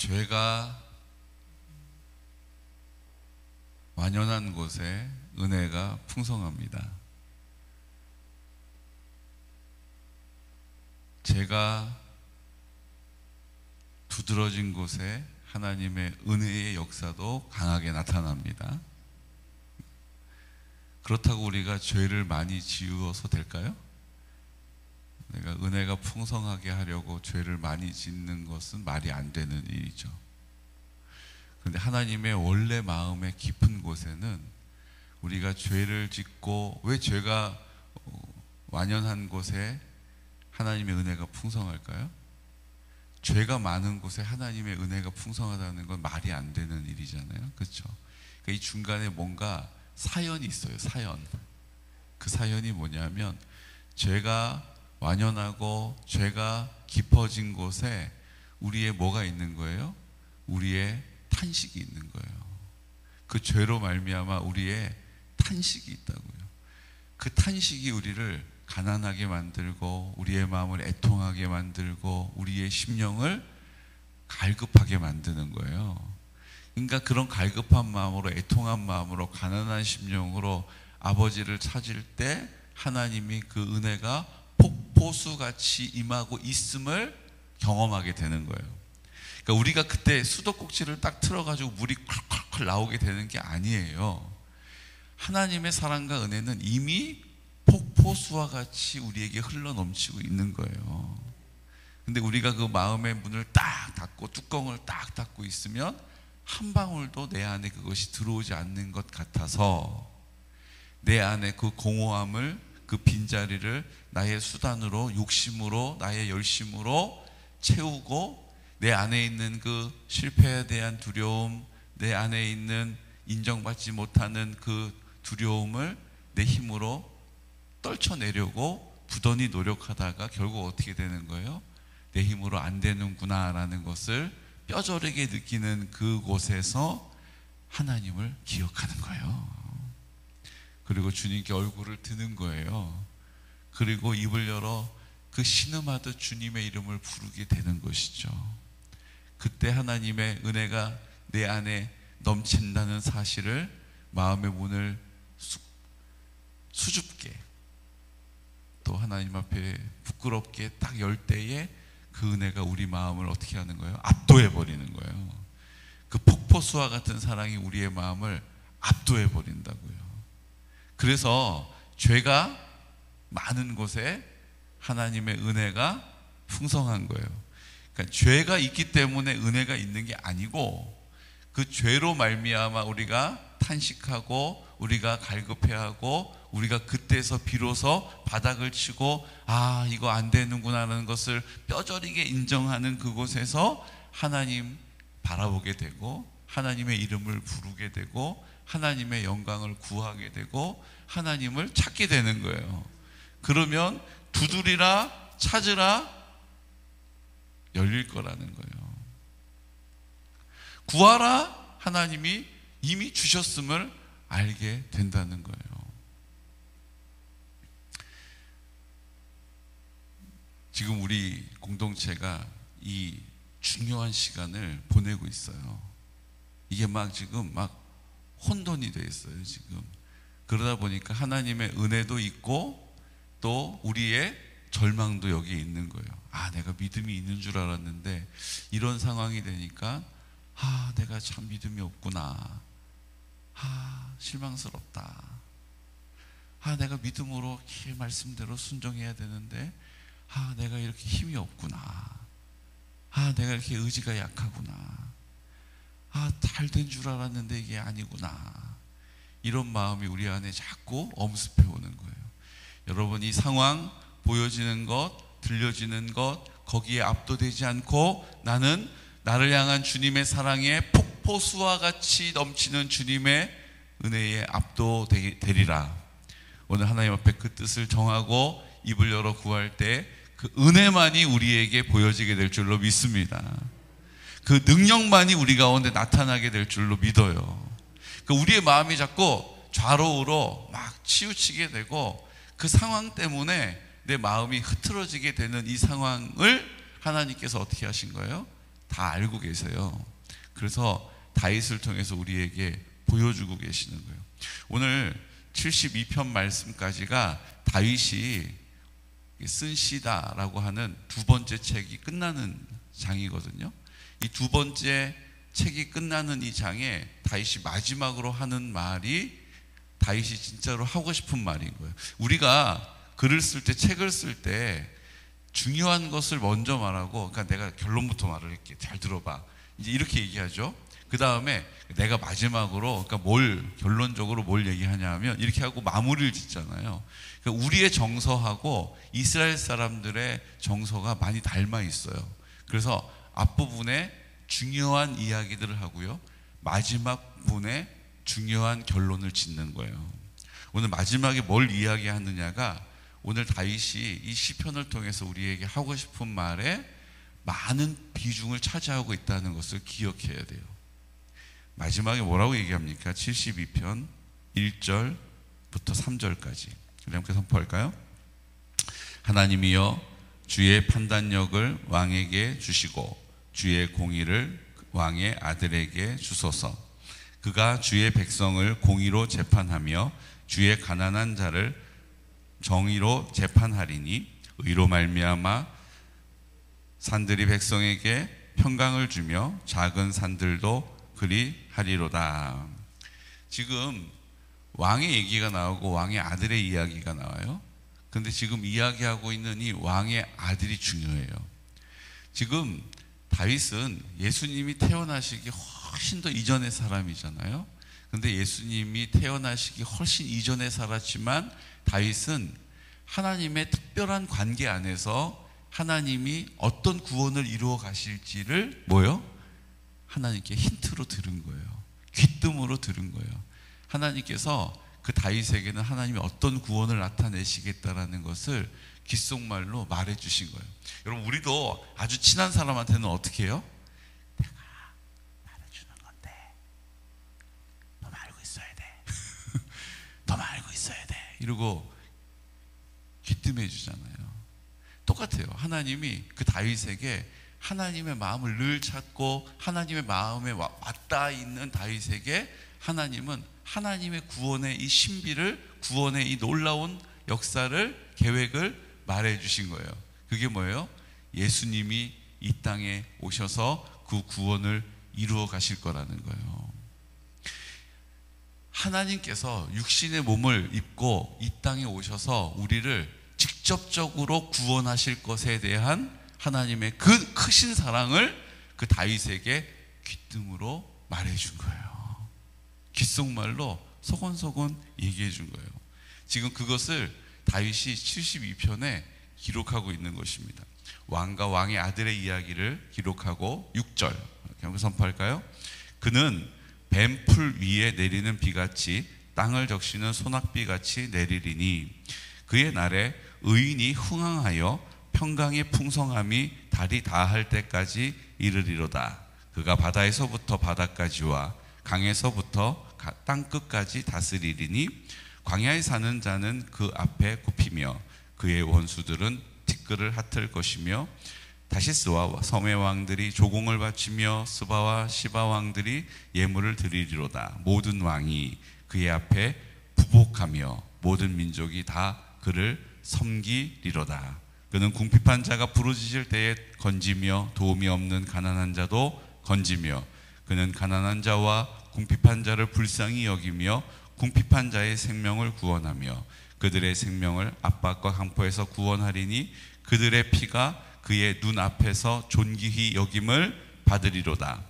죄가 완연한 곳에 은혜가 풍성합니다. 죄가 두드러진 곳에 하나님의 은혜의 역사도 강하게 나타납니다. 그렇다고 우리가 죄를 많이 지어서 될까요? 내가 은혜가 풍성하게 하려고 죄를 많이 짓는 것은 말이 안 되는 일이죠. 그런데 하나님의 원래 마음의 깊은 곳에는 우리가 죄를 짓고, 왜 죄가 완연한 곳에 하나님의 은혜가 풍성할까요? 죄가 많은 곳에 하나님의 은혜가 풍성하다는 건 말이 안 되는 일이잖아요. 그렇죠? 그러니까 이 중간에 뭔가 사연이 있어요. 사연. 그 사연이 뭐냐면, 죄가 완연하고 죄가 깊어진 곳에 우리의 뭐가 있는 거예요? 우리의 탄식이 있는 거예요. 그 죄로 말미암아 우리의 탄식이 있다고요. 그 탄식이 우리를 가난하게 만들고, 우리의 마음을 애통하게 만들고, 우리의 심령을 갈급하게 만드는 거예요. 그러니까 그런 갈급한 마음으로, 애통한 마음으로, 가난한 심령으로 아버지를 찾을 때 하나님이 그 은혜가 폭포수같이 임하고 있음을 경험하게 되는 거예요. 그러니까 우리가 그때 수도꼭지를 딱 틀어가지고 물이 콸콸콸 나오게 되는 게 아니에요. 하나님의 사랑과 은혜는 이미 폭포수와 같이 우리에게 흘러 넘치고 있는 거예요. 근데 우리가 그 마음의 문을 딱 닫고 뚜껑을 딱 닫고 있으면 한 방울도 내 안에 그것이 들어오지 않는 것 같아서, 내 안에 그 공허함을, 그 빈자리를 나의 수단으로, 욕심으로, 나의 열심으로 채우고, 내 안에 있는 그 실패에 대한 두려움, 내 안에 있는 인정받지 못하는 그 두려움을 내 힘으로 떨쳐내려고 부단히 노력하다가 결국 어떻게 되는 거예요? 내 힘으로 안 되는구나 라는 것을 뼈저리게 느끼는 그곳에서 하나님을 기억하는 거예요. 그리고 주님께 얼굴을 드는 거예요. 그리고 입을 열어 그 신음하듯 주님의 이름을 부르게 되는 것이죠. 그때 하나님의 은혜가 내 안에 넘친다는 사실을, 마음의 문을 수줍게, 또 하나님 앞에 부끄럽게 딱 열 때에 그 은혜가 우리 마음을 어떻게 하는 거예요? 압도해 버리는 거예요. 그 폭포수와 같은 사랑이 우리의 마음을 압도해 버린다고요. 그래서 죄가 많은 곳에 하나님의 은혜가 풍성한 거예요. 그러니까 죄가 있기 때문에 은혜가 있는 게 아니고, 그 죄로 말미암아 우리가 탄식하고, 우리가 갈급해하고, 우리가 그때서 비로소 바닥을 치고, 아, 이거 안 되는구나 하는 것을 뼈저리게 인정하는 그곳에서 하나님 바라보게 되고, 하나님의 이름을 부르게 되고, 하나님의 영광을 구하게 되고, 하나님을 찾게 되는 거예요. 그러면 두드리라, 찾으라, 열릴 거라는 거예요. 구하라, 하나님이 이미 주셨음을 알게 된다는 거예요. 지금 우리 공동체가 이 중요한 시간을 보내고 있어요. 이게 지금 혼돈이 돼 있어요, 지금. 그러다 보니까 하나님의 은혜도 있고, 또 우리의 절망도 여기에 있는 거예요. 아, 내가 믿음이 있는 줄 알았는데 이런 상황이 되니까, 아, 내가 참 믿음이 없구나. 아, 실망스럽다. 아, 내가 믿음으로 말씀대로 순종해야 되는데, 아, 내가 이렇게 힘이 없구나. 아, 내가 이렇게 의지가 약하구나. 아, 잘 된 줄 알았는데 이게 아니구나. 이런 마음이 우리 안에 자꾸 엄습해 오는 거예요. 여러분, 이 상황, 보여지는 것, 들려지는 것, 거기에 압도되지 않고 나는 나를 향한 주님의 사랑에 폭포수와 같이 넘치는 주님의 은혜에 압도되리라. 오늘 하나님 앞에 그 뜻을 정하고 입을 열어 구할 때 그 은혜만이 우리에게 보여지게 될 줄로 믿습니다. 그 능력만이 우리 가운데 나타나게 될 줄로 믿어요. 우리의 마음이 자꾸 좌로우로 치우치게 되고, 그 상황 때문에 내 마음이 흐트러지게 되는 이 상황을 하나님께서 어떻게 하신 거예요? 다 알고 계세요. 그래서 다윗을 통해서 우리에게 보여주고 계시는 거예요. 오늘 72편 말씀까지가 다윗이 쓴 시다라고 하는 두 번째 책이 끝나는 장이거든요. 이 두 번째 책이 끝나는 이 장에 다윗이 마지막으로 하는 말이 다윗이 진짜로 하고 싶은 말인 거예요. 우리가 글을 쓸 때, 책을 쓸 때 중요한 것을 먼저 말하고, 그러니까 내가 결론부터 말을 할게. 잘 들어봐. 이제 이렇게 얘기하죠. 그 다음에 내가 마지막으로, 그러니까 결론적으로 뭘 얘기하냐 하면 이렇게 하고 마무리를 짓잖아요. 그러니까 우리의 정서하고 이스라엘 사람들의 정서가 많이 닮아 있어요. 그래서 앞부분에 중요한 이야기들을 하고요, 마지막 부분에 중요한 결론을 짓는 거예요. 오늘 마지막에 뭘 이야기하느냐가 오늘 다윗이 이 시편을 통해서 우리에게 하고 싶은 말에 많은 비중을 차지하고 있다는 것을 기억해야 돼요. 마지막에 뭐라고 얘기합니까? 72편 1절부터 3절까지 우리 함께 선포할까요? 하나님이여 주의 판단력을 왕에게 주시고 주의 공의를 왕의 아들에게 주소서. 그가 주의 백성을 공의로 재판하며 주의 가난한 자를 정의로 재판하리니 의로 말미암아 산들이 백성에게 평강을 주며 작은 산들도 그리하리로다. 지금 왕의 얘기가 나오고 왕의 아들의 이야기가 나와요. 근데 지금 이야기하고 있는 이 왕의 아들이 중요해요. 지금 다윗은 예수님이 태어나시기 훨씬 더 이전의 사람이잖아요. 근데 예수님이 태어나시기 훨씬 이전에 살았지만 다윗은 하나님의 특별한 관계 안에서 하나님이 어떤 구원을 이루어 가실지를 하나님께 힌트로 들은 거예요. 귀뜸으로 들은 거예요. 하나님께서 그 다윗에게는 하나님이 어떤 구원을 나타내시겠다라는 것을 귓속말로 말해 주신 거예요. 여러분, 우리도 아주 친한 사람한테는 어떻게 해요? 내가 말해주는 건데 너만 알고 있어야 돼. 너만 알고 있어야 돼. 이러고 귀뜸해 주잖아요. 똑같아요. 하나님이 그 다윗에게 하나님의 마음을 늘 찾고 하나님의 마음에 왔다 있는 다윗에게 하나님은 하나님의 구원의 이 신비를, 구원의 이 놀라운 역사를, 계획을 말해 주신 거예요. 그게 뭐예요? 예수님이 이 땅에 오셔서 그 구원을 이루어 가실 거라는 거예요. 하나님께서 육신의 몸을 입고 이 땅에 오셔서 우리를 직접적으로 구원하실 것에 대한 하나님의 그 크신 사랑을 그 다윗에게 귀뜸으로 말해준 거예요. 귓속말로 소곤소곤 얘기해 준 거예요. 지금 그것을 다윗이 72편에 기록하고 있는 것입니다. 왕과 왕의 아들의 이야기를 기록하고 6절 한번 선포할까요? 그는 뱀풀 위에 내리는 비같이 땅을 적시는 소낙비같이 내리리니 그의 날에 의인이 흥황하여 평강의 풍성함이 달이 다할 때까지 이르리로다. 그가 바다에서부터 바다까지와 강에서부터 땅끝까지 다스리리니 광야에 사는 자는 그 앞에 굽히며 그의 원수들은 티끌을 핫을 것이며 다시스와 섬의 왕들이 조공을 바치며 스바와 시바 왕들이 예물을 드리리로다. 모든 왕이 그의 앞에 부복하며 모든 민족이 다 그를 섬기리로다. 그는 궁핍한 자가 부르짖을 때에 건지며 도움이 없는 가난한 자도 건지며 그는 가난한 자와 궁핍한 자를 불쌍히 여기며 궁핍한 자의 생명을 구원하며 그들의 생명을 압박과 강포에서 구원하리니 그들의 피가 그의 눈앞에서 존귀히 여김을 받으리로다.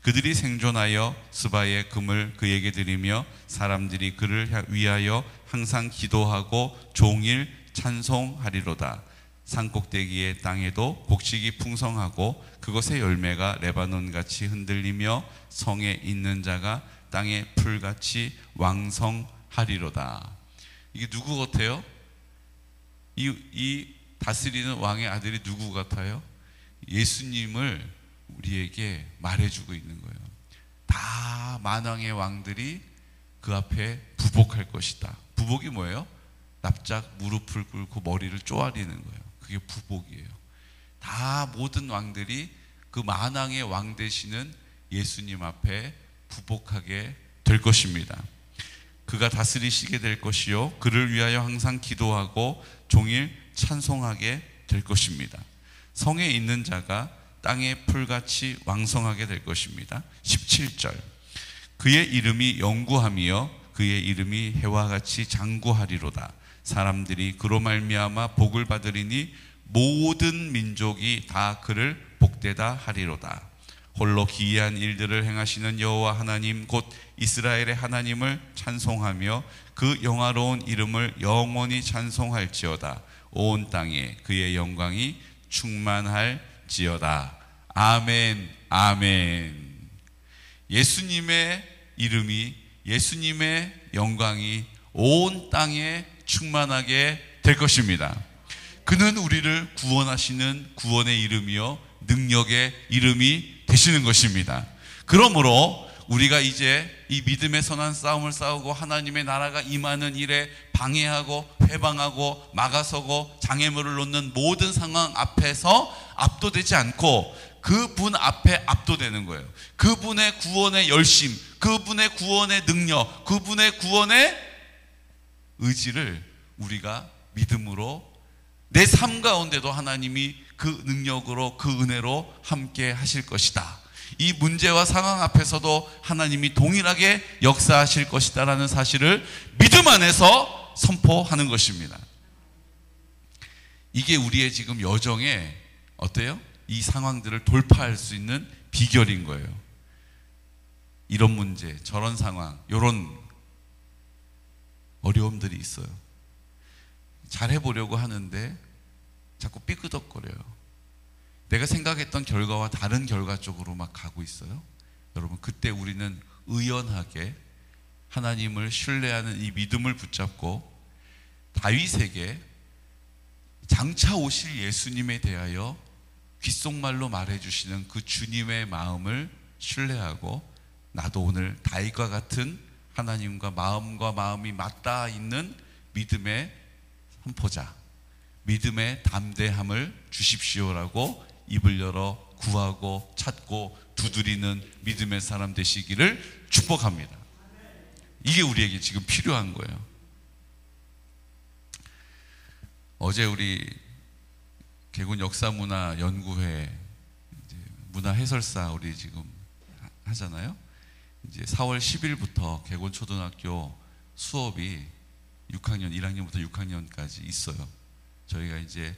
그들이 생존하여 스바의 금을 그에게 드리며 사람들이 그를 위하여 항상 기도하고 종일 찬송하리로다. 산꼭대기의 땅에도 곡식이 풍성하고 그것의 열매가 레바논같이 흔들리며 성에 있는 자가 땅의 풀같이 왕성하리로다. 이게 누구 같아요? 이 다스리는 왕의 아들이 누구 같아요? 예수님을 우리에게 말해주고 있는 거예요. 다 만왕의 왕들이 그 앞에 부복할 것이다. 부복이 뭐예요? 납작 무릎을 꿇고 머리를 쪼아리는 거예요. 그게 부복이에요. 다 모든 왕들이 그 만왕의 왕 되시는 예수님 앞에 부복하게 될 것입니다. 그가 다스리시게 될 것이요, 그를 위하여 항상 기도하고 종일 찬송하게 될 것입니다. 성에 있는 자가 땅의 풀같이 왕성하게 될 것입니다. 17절, 그의 이름이 영구함이여 그의 이름이 해와 같이 장구하리로다. 사람들이 그로 말미암아 복을 받으리니 모든 민족이 다 그를 복되다 하리로다. 홀로 기이한 일들을 행하시는 여호와 하나님 곧 이스라엘의 하나님을 찬송하며 그 영화로운 이름을 영원히 찬송할지어다. 온 땅에 그의 영광이 충만할지어다. 아멘, 아멘. 예수님의 이름이, 예수님의 영광이 온 땅에 충만하게 될 것입니다. 그는 우리를 구원하시는 구원의 이름이요 능력의 이름이 되시는 것입니다. 그러므로 우리가 이제 이 믿음의 선한 싸움을 싸우고 하나님의 나라가 임하는 일에 방해하고 회방하고 막아서고 장애물을 놓는 모든 상황 앞에서 압도되지 않고 그분 앞에 압도되는 거예요. 그분의 구원의 열심, 그분의 구원의 능력, 그분의 구원의 의지를 우리가 믿음으로 내 삶 가운데도 하나님이 그 능력으로, 그 은혜로 함께 하실 것이다. 이 문제와 상황 앞에서도 하나님이 동일하게 역사하실 것이다 라는 사실을 믿음 안에서 선포하는 것입니다. 이게 우리의 지금 여정에 어때요? 이 상황들을 돌파할 수 있는 비결인 거예요. 이런 문제, 저런 상황, 이런 어려움들이 있어요. 잘해보려고 하는데 자꾸 삐끄덕거려요. 내가 생각했던 결과와 다른 결과 쪽으로 막 가고 있어요. 여러분, 그때 우리는 의연하게 하나님을 신뢰하는 이 믿음을 붙잡고 다윗에게 장차 오실 예수님에 대하여 귓속말로 말해주시는 그 주님의 마음을 신뢰하고, 나도 오늘 다윗과 같은 하나님과 마음과 마음이 맞닿아 있는 믿음의 선포자, 믿음의 담대함을 주십시오라고 입을 열어 구하고 찾고 두드리는 믿음의 사람 되시기를 축복합니다. 이게 우리에게 지금 필요한 거예요. 어제 우리 개군 역사문화연구회 문화해설사 우리 지금 하잖아요. 이제 4월 10일부터 개곤초등학교 수업이 6학년, 1학년부터 6학년까지 있어요. 저희가 이제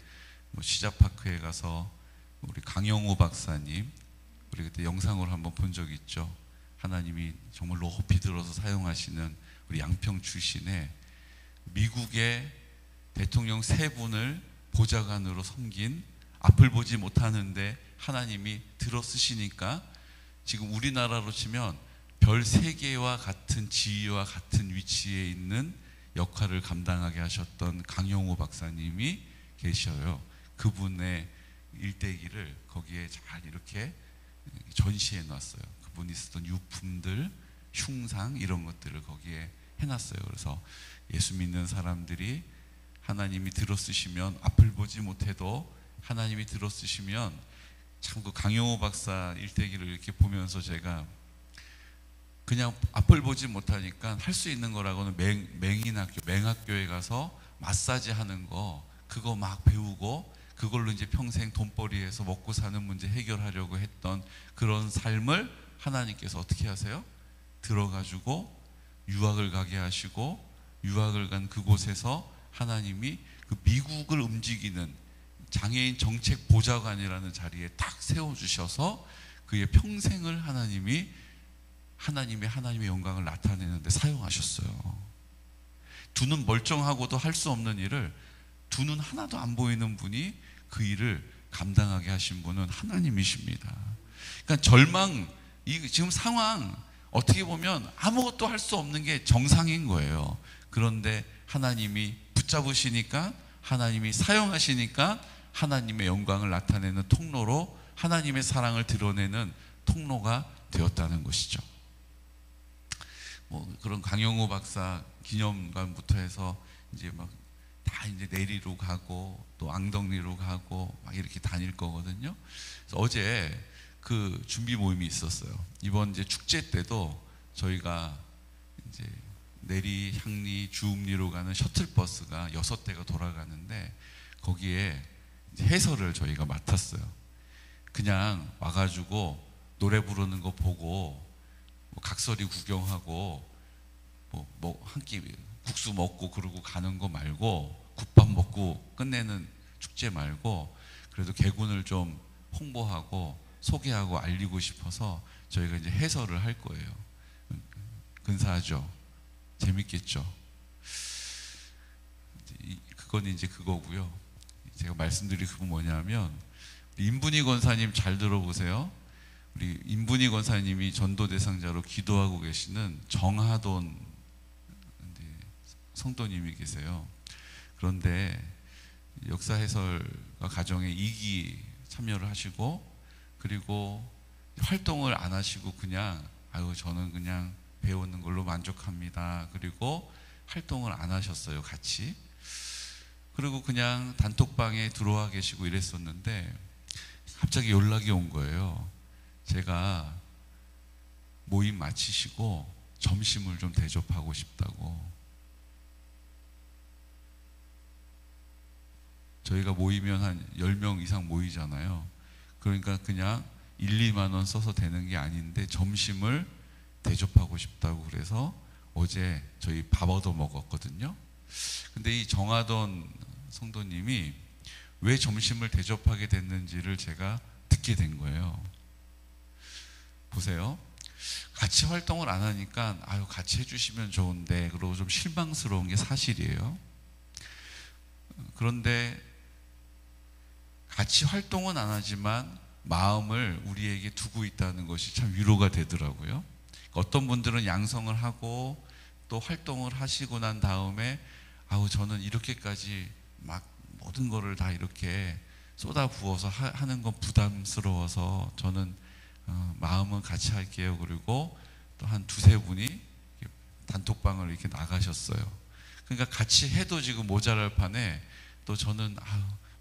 시작파크에 가서 우리 강영호 박사님, 우리 그때 영상으로 한번 본 적이 있죠. 하나님이 정말 높이 들어서 사용하시는 우리 양평 출신의 미국의 대통령 3분을 보좌관으로 섬긴, 앞을 보지 못하는데 하나님이 들어 쓰시니까 지금 우리나라로 치면 별 3개와 같은 지위와 같은 위치에 있는 역할을 감당하게 하셨던 강영호 박사님이 계셔요. 그분의 일대기를 거기에 잘 이렇게 전시해 놨어요. 그분이 쓰던 유품들, 흉상 이런 것들을 거기에 해놨어요. 그래서 예수 믿는 사람들이 하나님이 들어쓰시면, 앞을 보지 못해도 하나님이 들어쓰시면, 참 그 강영호 박사 일대기를 이렇게 보면서 제가 그냥 앞을 보지 못하니까 할 수 있는 거라고는 맹인학교, 맹학교에 가서 마사지 하는 거, 그거 막 배우고 그걸로 이제 평생 돈벌이해서 먹고 사는 문제 해결하려고 했던 그런 삶을 하나님께서 어떻게 하세요? 들어가지고 유학을 가게 하시고, 유학을 간 그곳에서 하나님이 그 미국을 움직이는 장애인 정책 보좌관이라는 자리에 딱 세워주셔서 그의 평생을 하나님이 하나님의 영광을 나타내는데 사용하셨어요. 두 눈 멀쩡하고도 할 수 없는 일을 두 눈 하나도 안 보이는 분이 그 일을 감당하게 하신 분은 하나님이십니다. 그러니까 절망, 이 지금 상황 어떻게 보면 아무것도 할 수 없는 게 정상인 거예요. 그런데 하나님이 붙잡으시니까, 하나님이 사용하시니까 하나님의 영광을 나타내는 통로로, 하나님의 사랑을 드러내는 통로가 되었다는 것이죠. 그런 강영호 박사 기념관부터 해서 이제 막 다 이제 내리로 가고 또 앙덕리로 가고 막 이렇게 다닐 거거든요. 그래서 어제 그 준비 모임이 있었어요. 이번 이제 축제 때도 저희가 이제 내리, 향리, 주읍리로 가는 셔틀버스가 6대가 돌아가는데 거기에 해설을 저희가 맡았어요. 그냥 와가지고 노래 부르는 거 보고 뭐 각설이 구경하고 뭐 한 끼 국수 먹고 그러고 가는 거 말고, 국밥 먹고 끝내는 축제 말고 그래도 개군을 좀 홍보하고 소개하고 알리고 싶어서 저희가 이제 해설을 할 거예요. 근사하죠? 재밌겠죠? 그건 이제 그거고요. 제가 말씀드릴 그건 뭐냐면, 임분희 권사님 잘 들어보세요. 우리 임분희 권사님이 전도 대상자로 기도하고 계시는 정하돈 성도님이 계세요. 그런데 역사 해설과 가정에 2기 참여를 하시고, 그리고 활동을 안 하시고 그냥 저는 그냥 배우는 걸로 만족합니다. 그리고 활동을 안 하셨어요, 같이. 그리고 그냥 단톡방에 들어와 계시고 이랬었는데 갑자기 연락이 온 거예요. 제가 모임 마치시고 점심을 좀 대접하고 싶다고. 저희가 모이면 한 10명 이상 모이잖아요. 그러니까 그냥 1, 2만 원 써서 되는 게 아닌데 점심을 대접하고 싶다고 그래서 어제 저희 밥 얻어 먹었거든요. 근데 이 정하던 성도님이 왜 점심을 대접하게 됐는지를 제가 듣게 된 거예요. 보세요. 같이 활동을 안 하니까 같이 해주시면 좋은데 그러고 좀 실망스러운 게 사실이에요. 그런데 같이 활동은 안 하지만 마음을 우리에게 두고 있다는 것이 참 위로가 되더라고요. 어떤 분들은 양성을 하고 또 활동을 하시고 난 다음에 저는 이렇게까지 막 모든 거를 다 이렇게 쏟아 부어서 하는 건 부담스러워서 저는 마음은 같이 할게요. 그리고 또 한 2-3분이 단톡방을 이렇게 나가셨어요. 그러니까 같이 해도 지금 모자랄 판에 또 저는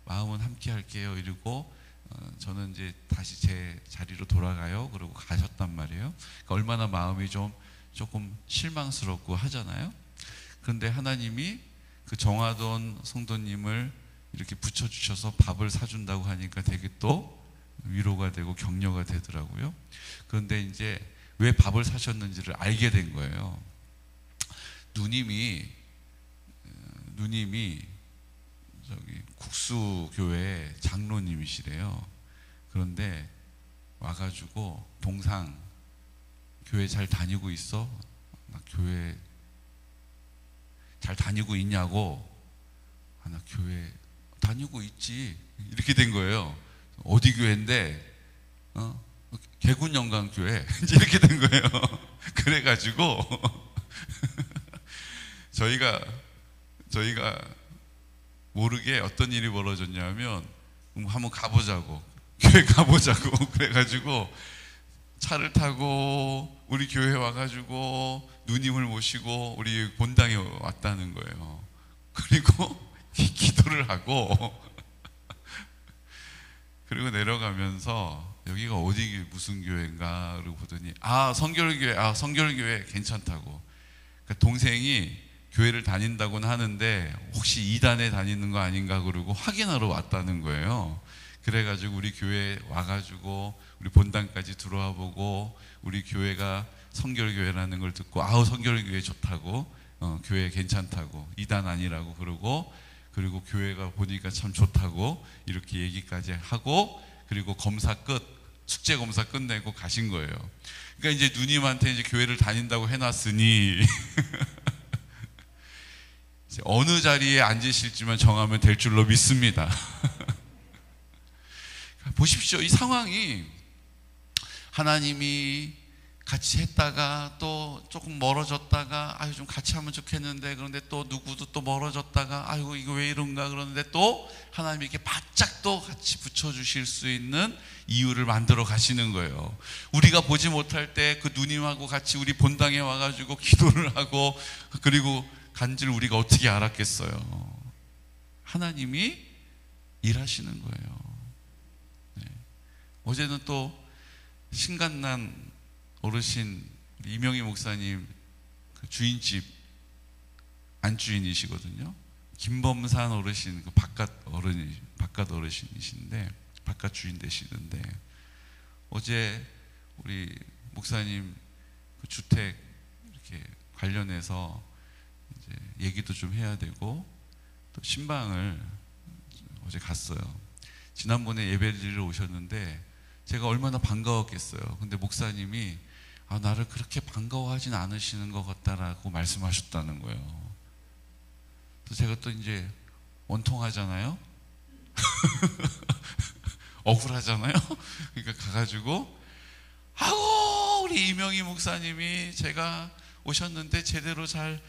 마음은 함께 할게요 이러고 저는 이제 다시 제 자리로 돌아가요. 그러고 가셨단 말이에요. 그러니까 얼마나 마음이 조금 실망스럽고 하잖아요. 그런데 하나님이 그 정하돈 성도님을 이렇게 붙여주셔서 밥을 사준다고 하니까 되게 또 위로가 되고 격려가 되더라고요. 그런데 이제 왜 밥을 사셨는지를 알게 된 거예요. 누님이 저기 국수교회 장로님이시래요. 그런데 와가지고 동상 교회 잘 다니고 있어? 나 교회 잘 다니고 있냐고. 나 교회 다니고 있지. 이렇게 된 거예요. 어디 교회인데? 개군영광교회. 이렇게 된 거예요. 그래가지고 저희가 모르게 어떤 일이 벌어졌냐면 한번 가보자고, 교회 가보자고 그래가지고 차를 타고 우리 교회 와가지고 누님을 모시고 우리 본당에 왔다는 거예요. 그리고 기도를 하고 그리고 내려가면서 여기가 어디 무슨 교회인가 그러고 보더니 성결교회 괜찮다고. 그러니까 동생이 교회를 다닌다고는 하는데 혹시 2단에 다니는 거 아닌가 그러고 확인하러 왔다는 거예요. 그래가지고 우리 교회 와가지고 우리 본당까지 들어와 보고 우리 교회가 성결교회라는 걸 듣고 성결교회 좋다고, 교회 괜찮다고, 2단 아니라고 그리고 교회가 보니까 참 좋다고 이렇게 얘기까지 하고, 그리고 검사 끝, 숙제 검사 끝내고 가신 거예요. 그러니까 이제 누님한테 이제 교회를 다닌다고 해놨으니 어느 자리에 앉으실지만 정하면 될 줄로 믿습니다. 보십시오. 이 상황이 하나님이 같이 했다가 또 조금 멀어졌다가 좀 같이 하면 좋겠는데, 그런데 또 누구도 또 멀어졌다가 이거 왜 이런가 그러는데 또 하나님이 이렇게 바짝 또 같이 붙여주실 수 있는 이유를 만들어 가시는 거예요. 우리가 보지 못할 때 그 누님하고 같이 우리 본당에 와가지고 기도를 하고 그리고 간지를 우리가 어떻게 알았겠어요. 하나님이 일하시는 거예요. 네. 어제는 또 신간난 어르신 이명희 목사님 그 주인집 안주인이시거든요. 김범산 어르신 그 바깥 어르신이신데 바깥 주인 되시는데, 어제 우리 목사님 그 주택 이렇게 관련해서 이제 얘기도 좀 해야 되고 또 신방을 어제 갔어요. 지난번에 예배를 드리러 오셨는데 제가 얼마나 반가웠겠어요. 근데 목사님이 나를 그렇게 반가워하진 않으시는 것 같다라고 말씀하셨다는 거예요. 또 제가 또 이제 원통하잖아요. 억울하잖아요. 그러니까 가가지고 우리 이명희 목사님이 제가 오셨는데 제대로 잘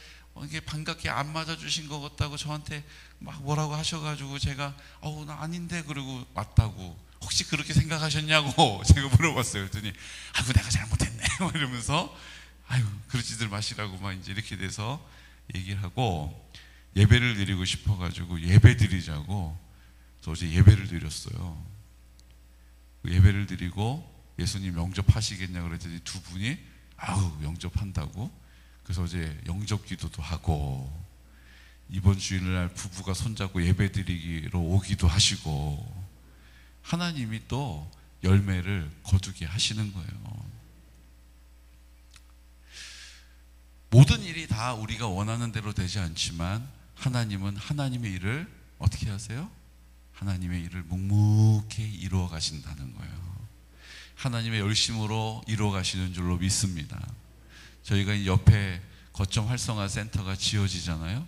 이게 반갑게 안 맞아주신 것 같다고 저한테 막 뭐라고 하셔가지고 제가 나 아닌데 그러고 왔다고, 혹시 그렇게 생각하셨냐고 제가 물어봤어요. 그랬더니 내가 잘못했네 이러면서 그러지들 마시라고 막 이제 이렇게 돼서 얘기를 하고, 예배를 드리고 싶어가지고 예배 드리자고 그래서 어제 예배를 드렸어요. 예배를 드리고 예수님 영접하시겠냐 그랬더니 두 분이 영접한다고. 그래서 어제 영접 기도도 하고 이번 주일날 부부가 손잡고 예배 드리기로 오기도 하시고, 하나님이 또 열매를 거두게 하시는 거예요. 모든 일이 다 우리가 원하는 대로 되지 않지만 하나님은 하나님의 일을 어떻게 하세요? 하나님의 일을 묵묵히 이루어 가신다는 거예요. 하나님의 열심으로 이루어 가시는 줄로 믿습니다. 저희가 옆에 거점 활성화 센터가 지어지잖아요.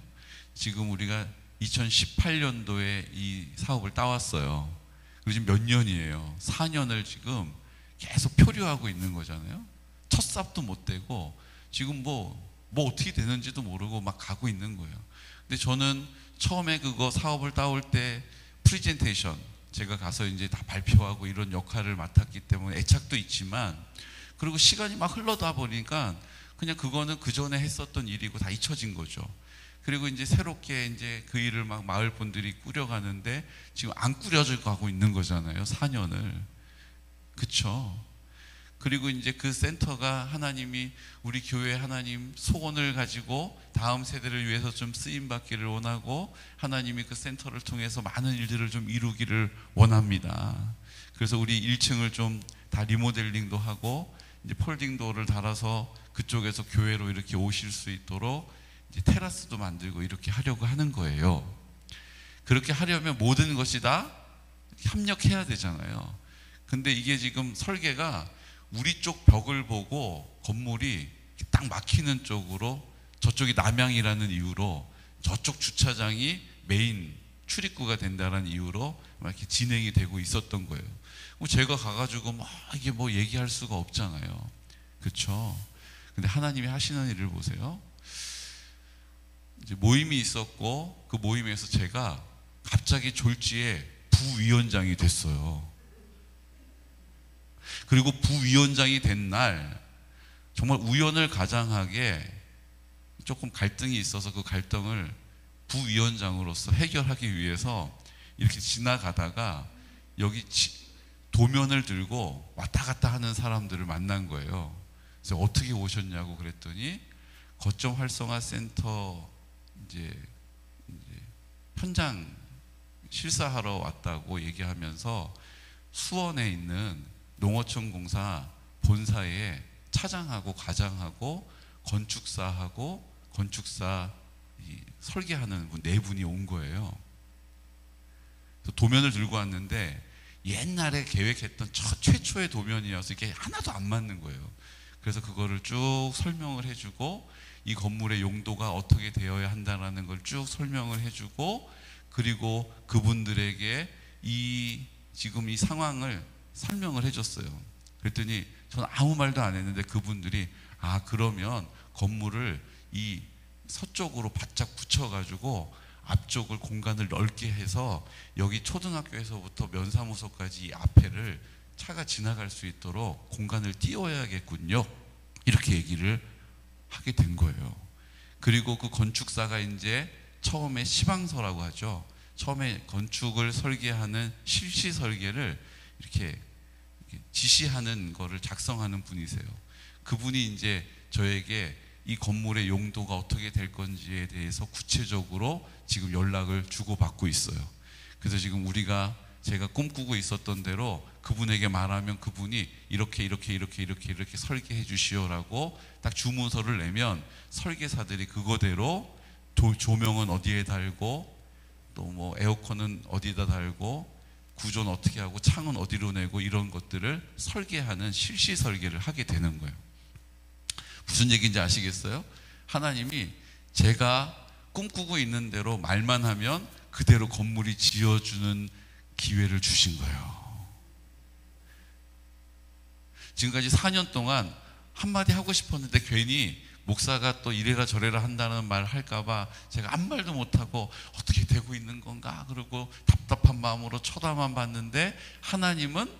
지금 우리가 2018년도에 이 사업을 따왔어요. 그리고 지금 몇 년이에요? 4년을 지금 계속 표류하고 있는 거잖아요. 첫 삽도 못 대고 지금 뭐 어떻게 되는지도 모르고 막 가고 있는 거예요. 근데 저는 처음에 그거 사업을 따올 때 프리젠테이션 제가 가서 이제 다 발표하고 이런 역할을 맡았기 때문에 애착도 있지만, 그리고 시간이 막 흘러다 보니까 그냥 그거는 그 전에 했었던 일이고 다 잊혀진 거죠. 그리고 이제 새롭게 이제 그 일을 막 마을 분들이 꾸려가는데 지금 안 꾸려져 가고 있는 거잖아요. 4년을. 그쵸? 그리고 이제 그 센터가 하나님이 우리 교회 하나님 소원을 가지고 다음 세대를 위해서 좀 쓰임받기를 원하고, 하나님이 그 센터를 통해서 많은 일들을 좀 이루기를 원합니다. 그래서 우리 1층을 좀 다 리모델링도 하고 이제 폴딩도어를 달아서 그쪽에서 교회로 이렇게 오실 수 있도록 이제 테라스도 만들고 이렇게 하려고 하는 거예요. 그렇게 하려면 모든 것이 다 협력해야 되잖아요. 근데 이게 지금 설계가 우리 쪽 벽을 보고 건물이 딱 막히는 쪽으로, 저쪽이 남향이라는 이유로 저쪽 주차장이 메인 출입구가 된다는 이유로 막 이렇게 진행이 되고 있었던 거예요. 제가 가가지고 막 이게 뭐 얘기할 수가 없잖아요. 그렇죠? 근데 하나님이 하시는 일을 보세요. 이제 모임이 있었고 그 모임에서 제가 갑자기 졸지에 부위원장이 됐어요. 그리고 부위원장이 된 날 정말 우연을 가장하게 조금 갈등이 있어서 그 갈등을 부위원장으로서 해결하기 위해서 이렇게 지나가다가 여기 도면을 들고 왔다 갔다 하는 사람들을 만난 거예요. 그래서 어떻게 오셨냐고 그랬더니 거점 활성화 센터 이제 현장 실사하러 왔다고 얘기하면서 수원에 있는 농어촌 공사 본사에 차장하고 과장하고 건축사하고 건축사 설계하는 분 네 분이 온 거예요. 그래서 도면을 들고 왔는데 옛날에 계획했던 최초의 도면이어서 이게 하나도 안 맞는 거예요. 그래서 그거를 쭉 설명을 해주고 이 건물의 용도가 어떻게 되어야 한다는 걸 쭉 설명을 해주고, 그리고 그분들에게 지금 이 상황을 설명을 해줬어요. 그랬더니 저는 아무 말도 안 했는데 그분들이 그러면 건물을 이 서쪽으로 바짝 붙여가지고 앞쪽을 공간을 넓게 해서 여기 초등학교에서부터 면사무소까지 이 앞에를 차가 지나갈 수 있도록 공간을 띄워야겠군요. 이렇게 얘기를 하게 된 거예요. 그리고 그 건축사가 이제 처음에 시방서라고 하죠. 처음에 건축을 설계하는 실시 설계를 이렇게 지시하는 거를 작성하는 분이세요. 그분이 이제 저에게 이 건물의 용도가 어떻게 될 건지에 대해서 구체적으로 지금 연락을 주고받고 있어요. 그래서 지금 제가 꿈꾸고 있었던 대로 그분에게 말하면 그분이 이렇게 설계해 주시오라고 딱 주문서를 내면 설계사들이 그거대로 조명은 어디에 달고 또 뭐 에어컨은 어디다 달고 구조는 어떻게 하고 창은 어디로 내고 이런 것들을 설계하는 실시 설계를 하게 되는 거예요. 무슨 얘기인지 아시겠어요? 하나님이 제가 꿈꾸고 있는 대로 말만 하면 그대로 건물이 지어주는 기회를 주신 거예요. 지금까지 4년 동안 한마디 하고 싶었는데 괜히 목사가 또 이래라 저래라 한다는 말 할까봐 제가 아무 말도 못하고 어떻게 되고 있는 건가 그러고 답답한 마음으로 쳐다만 봤는데 하나님은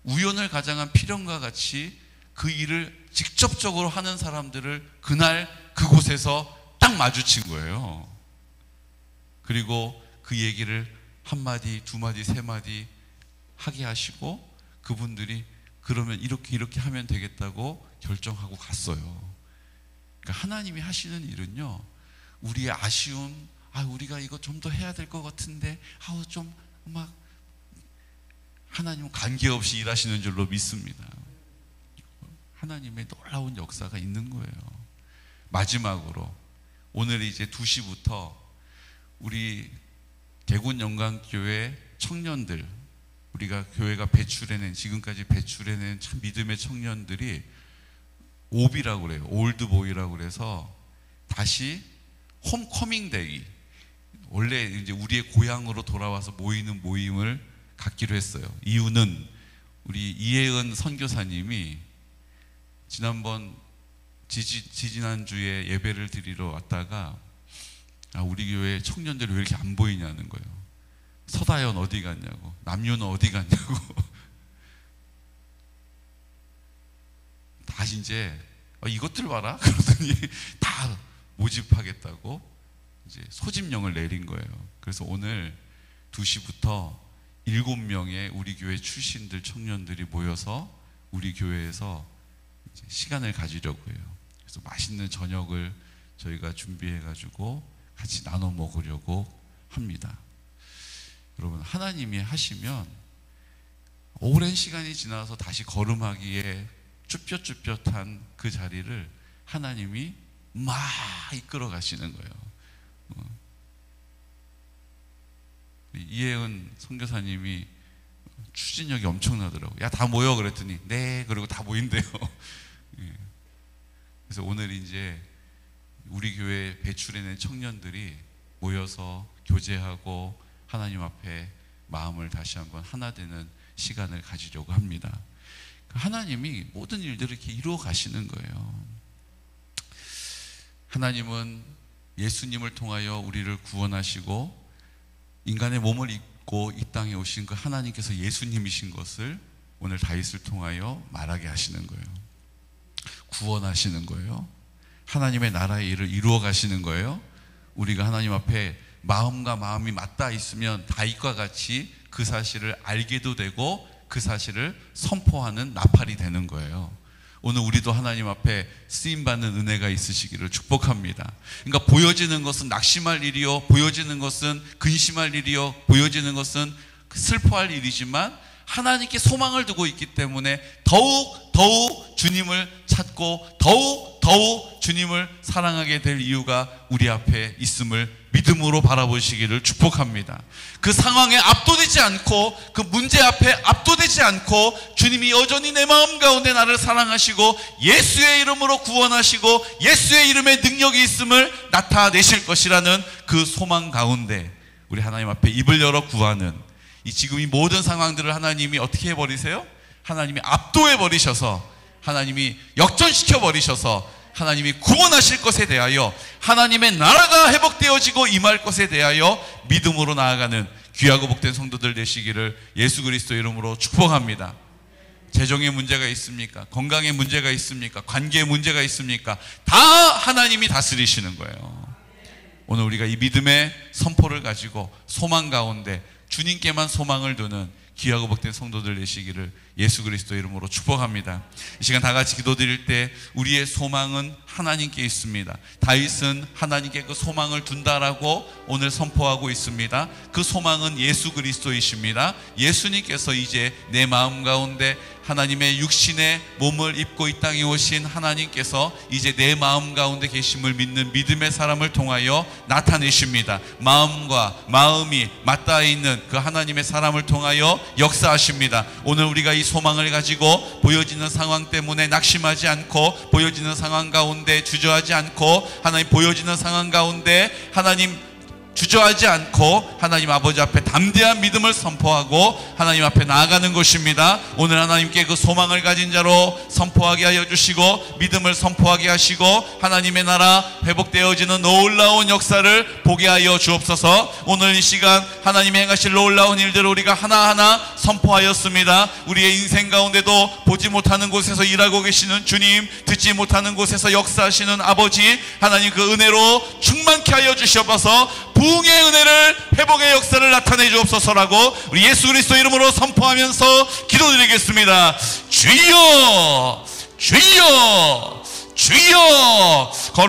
우연을 가장한 필연과 같이 그 일을 직접적으로 하는 사람들을 그날 그곳에서 딱 마주친 거예요. 그리고 그 얘기를 한마디, 두마디, 세마디 하게 하시고 그분들이 그러면 이렇게 하면 되겠다고 결정하고 갔어요. 그러니까 하나님이 하시는 일은요, 우리의 아쉬움, 우리가 이거 좀 더 해야 될 것 같은데, 좀 막 하나님은 관계없이 일하시는 줄로 믿습니다. 하나님의 놀라운 역사가 있는 거예요. 마지막으로 오늘 이제 2시부터 우리 개군영광교회 청년들, 우리가 교회가 지금까지 배출해낸 참 믿음의 청년들이 오비라고 그래요. 올드보이라고 그래서 다시 홈커밍 데이, 원래 이제 우리의 고향으로 돌아와서 모이는 모임을 갖기로 했어요. 이유는 우리 이혜은 선교사님이 지난번 지지난주에 예배를 드리러 왔다가 우리 교회 청년들이 왜 이렇게 안 보이냐는 거예요. 서다연 어디 갔냐고, 남윤은 어디 갔냐고. 다시 이제 이것들 봐라 그러더니 다 모집하겠다고 이제 소집령을 내린 거예요. 그래서 오늘 2시부터 7명의 우리 교회 출신들 청년들이 모여서 우리 교회에서 이제 시간을 가지려고 해요. 그래서 맛있는 저녁을 저희가 준비해가지고 같이 나눠 먹으려고 합니다. 여러분, 하나님이 하시면 오랜 시간이 지나서 다시 걸음하기에 쭈뼛쭈뼛한 그 자리를 하나님이 막 이끌어 가시는 거예요. 이혜은 선교사님이 추진력이 엄청나더라고요. 야, 다 모여 그랬더니 네, 그리고 다 모인대요. 그래서 오늘 이제 우리 교회 배출해낸 청년들이 모여서 교제하고 하나님 앞에 마음을 다시 한번 하나 되는 시간을 가지려고 합니다. 하나님이 모든 일들을 이렇게 이루어 가시는 거예요. 하나님은 예수님을 통하여 우리를 구원하시고 인간의 몸을 입고 이 땅에 오신 그 하나님께서 예수님이신 것을 오늘 다윗을 통하여 말하게 하시는 거예요. 구원하시는 거예요. 하나님의 나라의 일을 이루어 가시는 거예요. 우리가 하나님 앞에 마음과 마음이 맞닿아 있으면 다윗과 같이 그 사실을 알게도 되고 그 사실을 선포하는 나팔이 되는 거예요. 오늘 우리도 하나님 앞에 쓰임받는 은혜가 있으시기를 축복합니다. 그러니까 보여지는 것은 낙심할 일이요, 보여지는 것은 근심할 일이요, 보여지는 것은 슬퍼할 일이지만 하나님께 소망을 두고 있기 때문에 더욱 주님을 찾고 더욱 주님을 사랑하게 될 이유가 우리 앞에 있음을 믿음으로 바라보시기를 축복합니다. 그 상황에 압도되지 않고 그 문제 앞에 압도되지 않고 주님이 여전히 내 마음 가운데 나를 사랑하시고 예수의 이름으로 구원하시고 예수의 이름에 능력이 있음을 나타내실 것이라는 그 소망 가운데 우리 하나님 앞에 입을 열어 구하는 지금 이 모든 상황들을 하나님이 어떻게 해버리세요? 하나님이 압도해 버리셔서 하나님이 역전시켜 버리셔서 하나님이 구원하실 것에 대하여 하나님의 나라가 회복되어지고 임할 것에 대하여 믿음으로 나아가는 귀하고 복된 성도들 되시기를 예수 그리스도 이름으로 축복합니다. 재정에 문제가 있습니까? 건강에 문제가 있습니까? 관계에 문제가 있습니까? 다 하나님이 다스리시는 거예요. 오늘 우리가 이 믿음의 선포를 가지고 소망 가운데 주님께만 소망을 두는 귀하고 복된 성도들 되시기를 예수 그리스도 이름으로 축복합니다. 이 시간 다 같이 기도드릴 때 우리의 소망은 하나님께 있습니다. 다윗은 하나님께 그 소망을 둔다라고 오늘 선포하고 있습니다. 그 소망은 예수 그리스도이십니다. 예수님께서 이제 내 마음 가운데 하나님의 육신의 몸을 입고 이 땅에 오신 하나님께서 이제 내 마음 가운데 계심을 믿는 믿음의 사람을 통하여 나타내십니다. 마음과 마음이 맞닿아 있는 그 하나님의 사람을 통하여 역사하십니다. 오늘 우리가 이 소망을 가지고 보여지는 상황 때문에 낙심하지 않고, 보여지는 상황 가운데 주저하지 않고, 하나님 보여지는 상황 가운데 하나님 주저하지 않고 하나님 아버지 앞에 담대한 믿음을 선포하고 하나님 앞에 나아가는 것입니다. 오늘 하나님께 그 소망을 가진 자로 선포하게 하여 주시고, 믿음을 선포하게 하시고, 하나님의 나라 회복되어지는 놀라운 역사를 보게 하여 주옵소서. 오늘 이 시간 하나님의 행하실 놀라운 일들을 우리가 하나하나 선포하였습니다. 우리의 인생 가운데도 보지 못하는 곳에서 일하고 계시는 주님, 듣지 못하는 곳에서 역사하시는 아버지 하나님, 그 은혜로 충만케 하여 주시옵소서. 부흥의 은혜를, 회복의 역사를 나타내 주옵소서라고 우리 예수 그리스도 이름으로 선포하면서 기도드리겠습니다. 주여, 주여, 주여.